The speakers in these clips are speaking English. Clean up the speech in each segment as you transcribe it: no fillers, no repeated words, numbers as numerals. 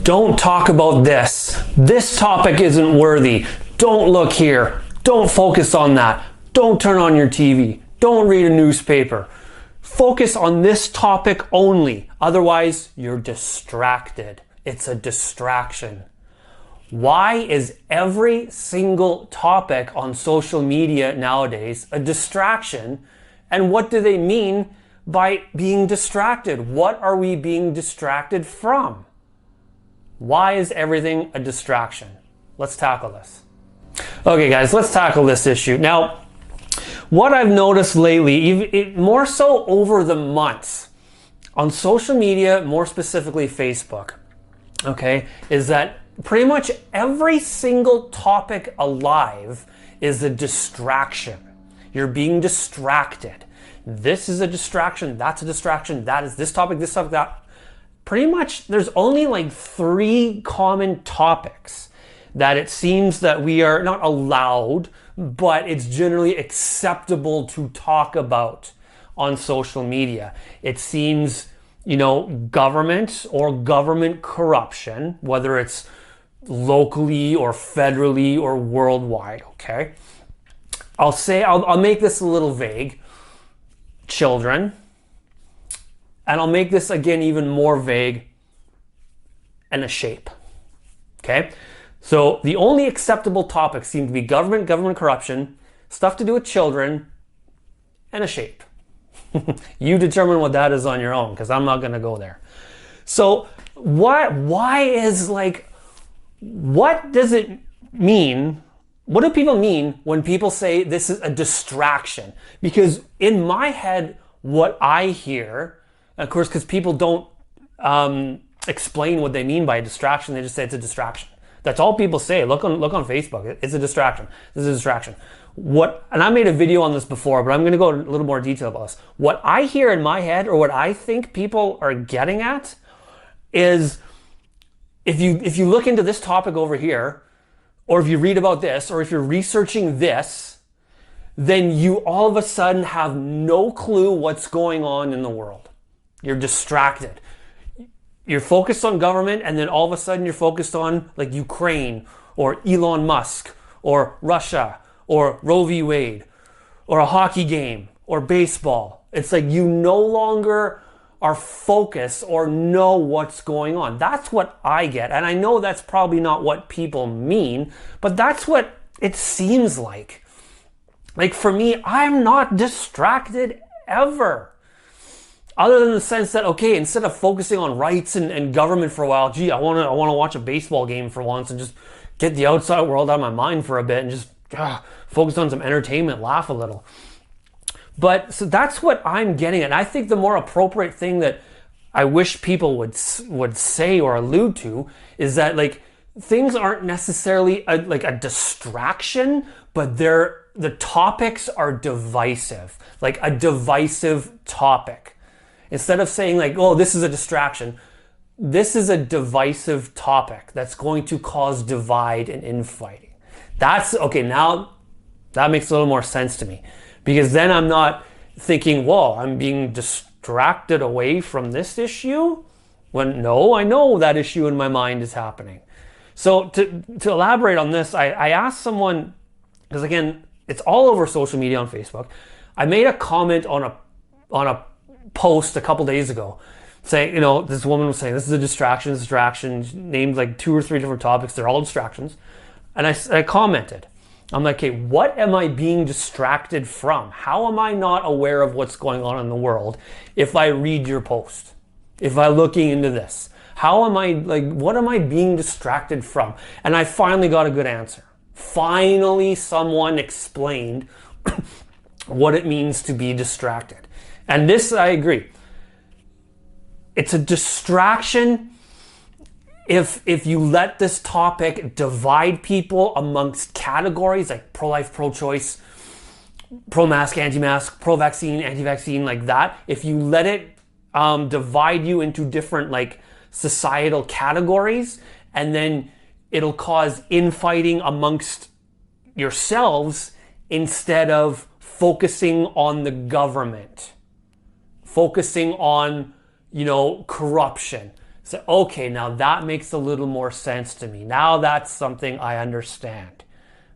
Don't talk about this. This topic isn't worthy. Don't look here. Don't focus on that. Don't turn on your TV. Don't read a newspaper. Focus on this topic only. Otherwise, you're distracted. It's a distraction. Why is every single topic on social media nowadays a distraction? And what do they mean by being distracted? What are we being distracted from? Why is everything a distraction? Let's tackle this. Okay, guys, let's tackle this issue. Now, what I've noticed lately, more so over the months, on social media, more specifically Facebook, okay, is that pretty much every single topic alive is a distraction. You're being distracted. This is a distraction, that's a distraction, that is this topic, that. Pretty much there's only like 3 common topics that it seems that we are not allowed, but it's generally acceptable to talk about on social media. It seems, government or government corruption, whether it's locally or federally or worldwide, okay? I'll make this a little vague. Children. And I'll make this again even more vague, and a shape, okay? So the only acceptable topics seem to be government corruption, stuff to do with children, and a shape. You determine what that is on your own, because I'm not going to go there. So what does it mean? What do people mean when people say this is a distraction? Because in my head, what I hear, of course, because people don't explain what they mean by a distraction, they just say it's a distraction. That's all people say. Look on Facebook. It's a distraction. This is a distraction. And I made a video on this before, but I'm going to go in a little more detail about this. What I hear in my head, or what I think people are getting at, is if you look into this topic over here, or if you read about this, or if you're researching this, then you all of a sudden have no clue what's going on in the world. You're distracted. You're focused on government, and then all of a sudden you're focused on like Ukraine or Elon Musk or Russia or Roe v. Wade or a hockey game or baseball. It's like you no longer are focused or know what's going on. That's what I get. And I know that's probably not what people mean, but that's what it seems like. Like for me, I'm not distracted ever. Other than the sense that, okay, instead of focusing on rights and government for a while, gee, I want to watch a baseball game for once and just get the outside world out of my mind for a bit and just focus on some entertainment, laugh a little. But so that's what I'm getting at. And I think the more appropriate thing that I wish people would say or allude to is that like things aren't necessarily a distraction, but the topics are divisive, like a divisive topic. Instead of saying like, oh, this is a distraction, this is a divisive topic that's going to cause divide and infighting. That's, okay, now that makes a little more sense to me. Because then I'm not thinking, whoa, I'm being distracted away from this issue. When no, I know that issue in my mind is happening. So to elaborate on this, I asked someone, because again, it's all over social media on Facebook. I made a comment on a post a couple days ago saying, this woman was saying, this is a distraction, named like 2 or 3 different topics. They're all distractions. And I commented. I'm like, okay, what am I being distracted from? How am I not aware of what's going on in the world if I read your post? If I'm looking into this? What am I being distracted from? And I finally got a good answer. Finally, someone explained what it means to be distracted. And this, I agree. It's a distraction if you let this topic divide people amongst categories like pro-life, pro-choice, pro-mask, anti-mask, pro-vaccine, anti-vaccine, like that. If you let it divide you into different like societal categories, and then it'll cause infighting amongst yourselves instead of focusing on the government, focusing on, corruption. Say, okay, now that makes a little more sense to me. Now that's something I understand.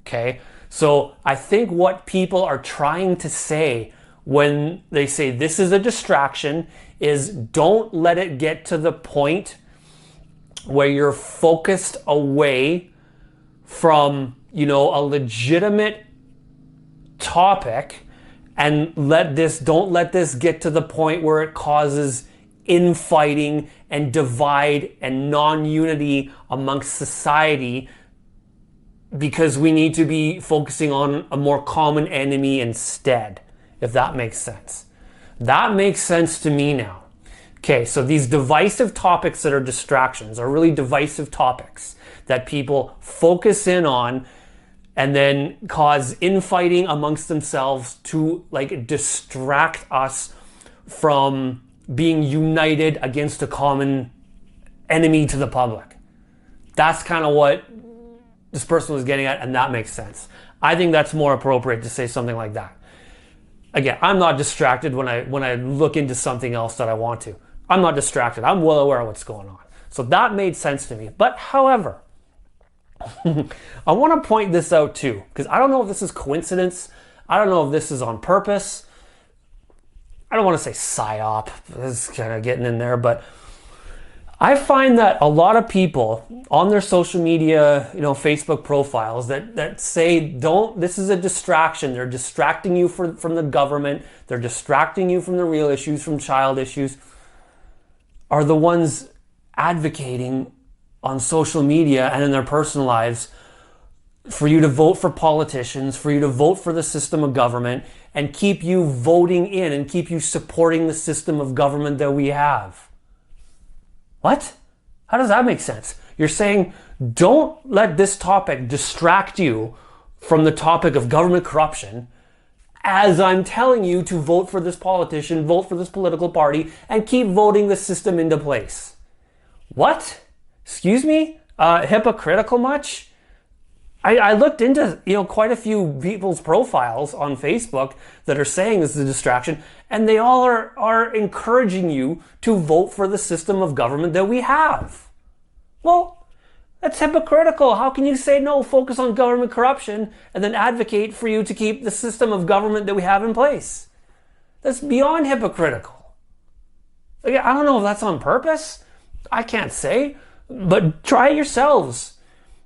Okay? So I think what people are trying to say when they say this is a distraction is don't let it get to the point where you're focused away from, a legitimate topic, and don't let this get to the point where it causes infighting and divide and non-unity amongst society, because we need to be focusing on a more common enemy instead, if that makes sense. That makes sense to me now. Okay, so these divisive topics that are distractions are really divisive topics that people focus in on and then cause infighting amongst themselves to distract us from being united against a common enemy to the public. That's kind of what this person was getting at, and that makes sense. I think that's more appropriate to say something like that. Again, I'm not distracted when I look into something else that I want to. I'm not distracted. I'm well aware of what's going on. So that made sense to me. But however, I want to point this out too, because I don't know if this is coincidence. I don't know if this is on purpose. I don't want to say psyop. This is kind of getting in there, but I find that a lot of people on their social media, Facebook profiles that say, this is a distraction. They're distracting you from the government. They're distracting you from the real issues, from child issues, are the ones advocating on social media and in their personal lives for you to vote for politicians, for you to vote for the system of government, and keep you voting in and keep you supporting the system of government that we have. What? How does that make sense? You're saying, don't let this topic distract you from the topic of government corruption, as I'm telling you to vote for this politician, vote for this political party, and keep voting the system into place. What? Excuse me? Hypocritical much? I looked into quite a few people's profiles on Facebook that are saying this is a distraction, and they all are encouraging you to vote for the system of government that we have. Well, that's hypocritical. How can you say no, focus on government corruption, and then advocate for you to keep the system of government that we have in place? That's beyond hypocritical. Again, I don't know if that's on purpose. I can't say, but try it yourselves.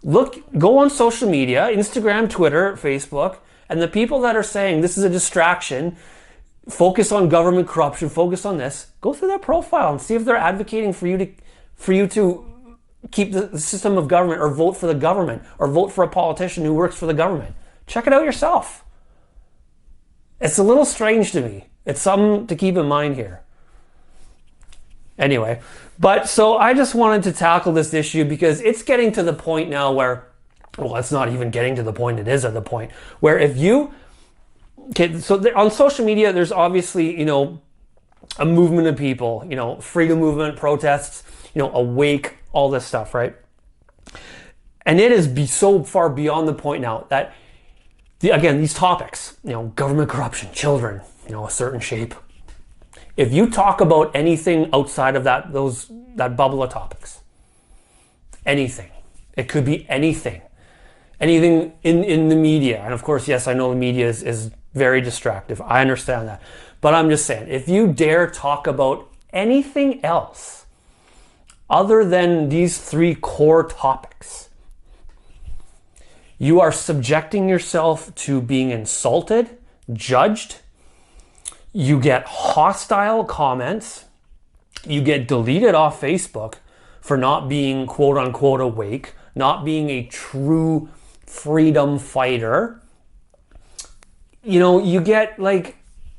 Go on social media, Instagram, Twitter, Facebook, and the people that are saying this is a distraction, focus on government corruption, focus on this, go through their profile and see if they're advocating for you to keep the system of government, or vote for the government, or vote for a politician who works for the government. Check it out yourself. It's a little strange to me. It's something to keep in mind here. Anyway, but so I just wanted to tackle this issue because it's getting to the point now where, well, it's not even getting to the point, it is at the point where on social media, there's obviously, a movement of people, freedom movement, protests, awake, all this stuff, right? And it is so far beyond the point now that, these topics, government corruption, children, a certain shape. If you talk about anything outside of that bubble of topics, anything, it could be anything in the media. And of course, yes, I know the media is very distractive. I understand that. But I'm just saying, if you dare talk about anything else other than these three core topics, you are subjecting yourself to being insulted, judged. You get hostile comments. You get deleted off Facebook for not being quote unquote awake, not being a true freedom fighter. You get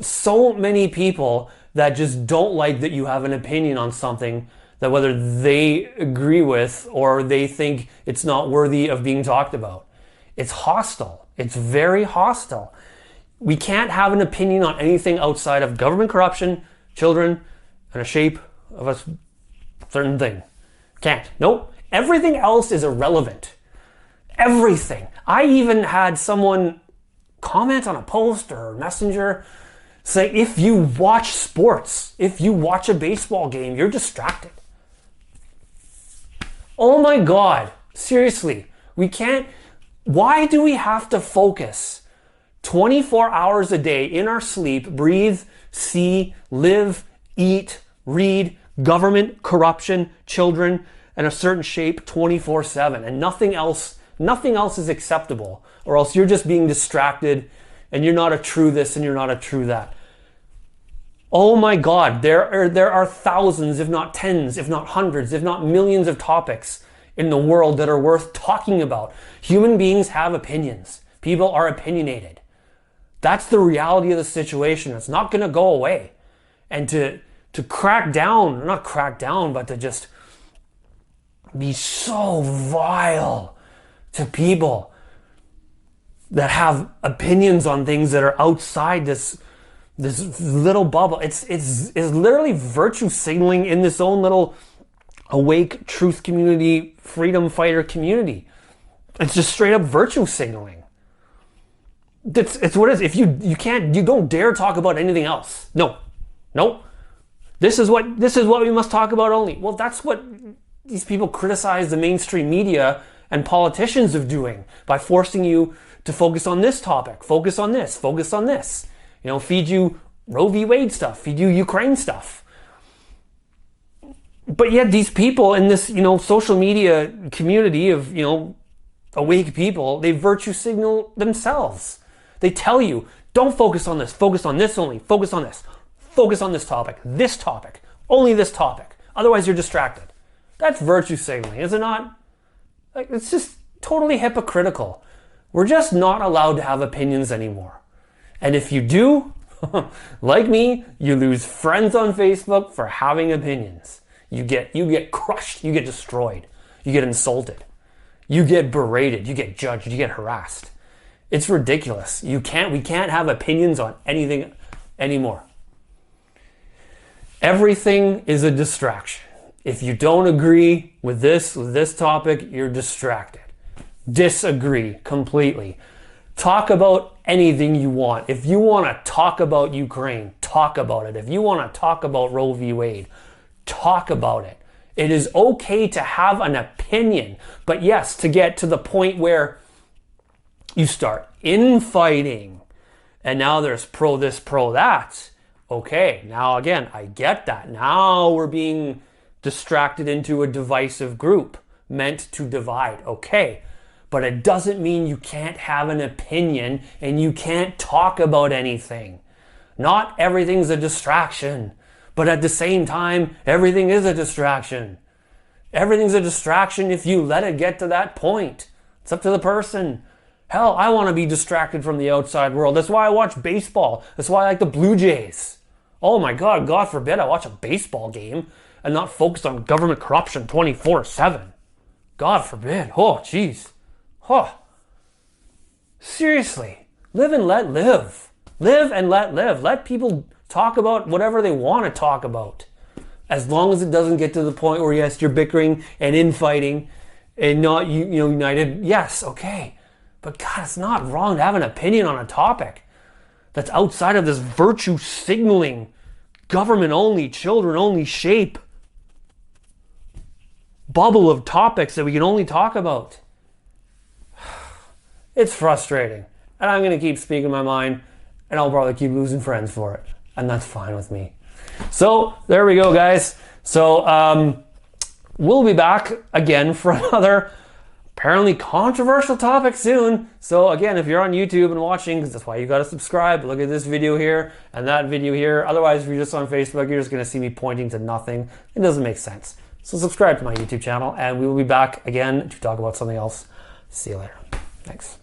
so many people that just don't like that you have an opinion on something that whether they agree with or they think it's not worthy of being talked about. It's hostile. It's very hostile. We can't have an opinion on anything outside of government corruption, children, and a shape of a certain thing. Can't. Nope. Everything else is irrelevant. Everything. I even had someone comment on a post or messenger say, if you watch sports, if you watch a baseball game, you're distracted. Oh my God, seriously, we can't, why do we have to focus 24 hours a day in our sleep, breathe, see, live, eat, read, government, corruption, children, and a certain shape 24/7, and nothing else is acceptable, or else you're just being distracted and you're not a true this and you're not a true that. Oh my God, there are thousands, if not tens, if not hundreds, if not millions of topics in the world that are worth talking about. Human beings have opinions. People are opinionated. That's the reality of the situation. It's not going to go away. And to crack down, not crack down, but to just be so vile to people that have opinions on things that are outside this little bubble. It's literally virtue signaling in this own little awake truth community, freedom fighter community. It's just straight up virtue signaling. It's what it is. If you don't dare talk about anything else. No. This is what we must talk about only. Well, that's what these people criticize the mainstream media and politicians of doing, by forcing you to focus on this topic, focus on this, focus on this. Feed you Roe v. Wade stuff, feed you Ukraine stuff. But yet these people in this, social media community of, awake people, they virtue signal themselves. They tell you, don't focus on this only, focus on this topic, only this topic. Otherwise you're distracted. That's virtue signaling, is it not? It's just totally hypocritical. We're just not allowed to have opinions anymore. And if you do, like me, you lose friends on Facebook for having opinions. You get crushed, you get destroyed, you get insulted, you get berated, you get judged, you get harassed. It's ridiculous. We can't have opinions on anything anymore. Everything is a distraction. If you don't agree with this topic, you're distracted. Disagree completely. Talk about anything you want. If you want to talk about Ukraine, talk about it. If you want to talk about Roe v. Wade, talk about it. It is okay to have an opinion, but yes, to get to the point where you start infighting, and now there's pro this, pro that. Okay, now again, I get that. Now we're being distracted into a divisive group meant to divide. Okay. But it doesn't mean you can't have an opinion and you can't talk about anything. Not everything's a distraction, but at the same time, everything is a distraction. Everything's a distraction if you let it get to that point. It's up to the person. Hell, I want to be distracted from the outside world. That's why I watch baseball. That's why I like the Blue Jays. Oh my God, God forbid I watch a baseball game and not focus on government corruption 24/7. God forbid. Oh, jeez. Oh, seriously, live and let live. Live and let live. Let people talk about whatever they want to talk about. As long as it doesn't get to the point where, yes, you're bickering and infighting and not united. Yes, okay. But God, it's not wrong to have an opinion on a topic that's outside of this virtue signaling, government only, children only shape bubble of topics that we can only talk about. It's frustrating, and I'm going to keep speaking my mind, and I'll probably keep losing friends for it, and that's fine with me. So there we go, guys. So we'll be back again for another apparently controversial topic soon. So again, if you're on YouTube and watching, because that's why you got to subscribe, look at this video here and that video here. Otherwise, if you're just on Facebook, you're just going to see me pointing to nothing. It doesn't make sense. So subscribe to my YouTube channel, and we will be back again to talk about something else. See you later. Thanks.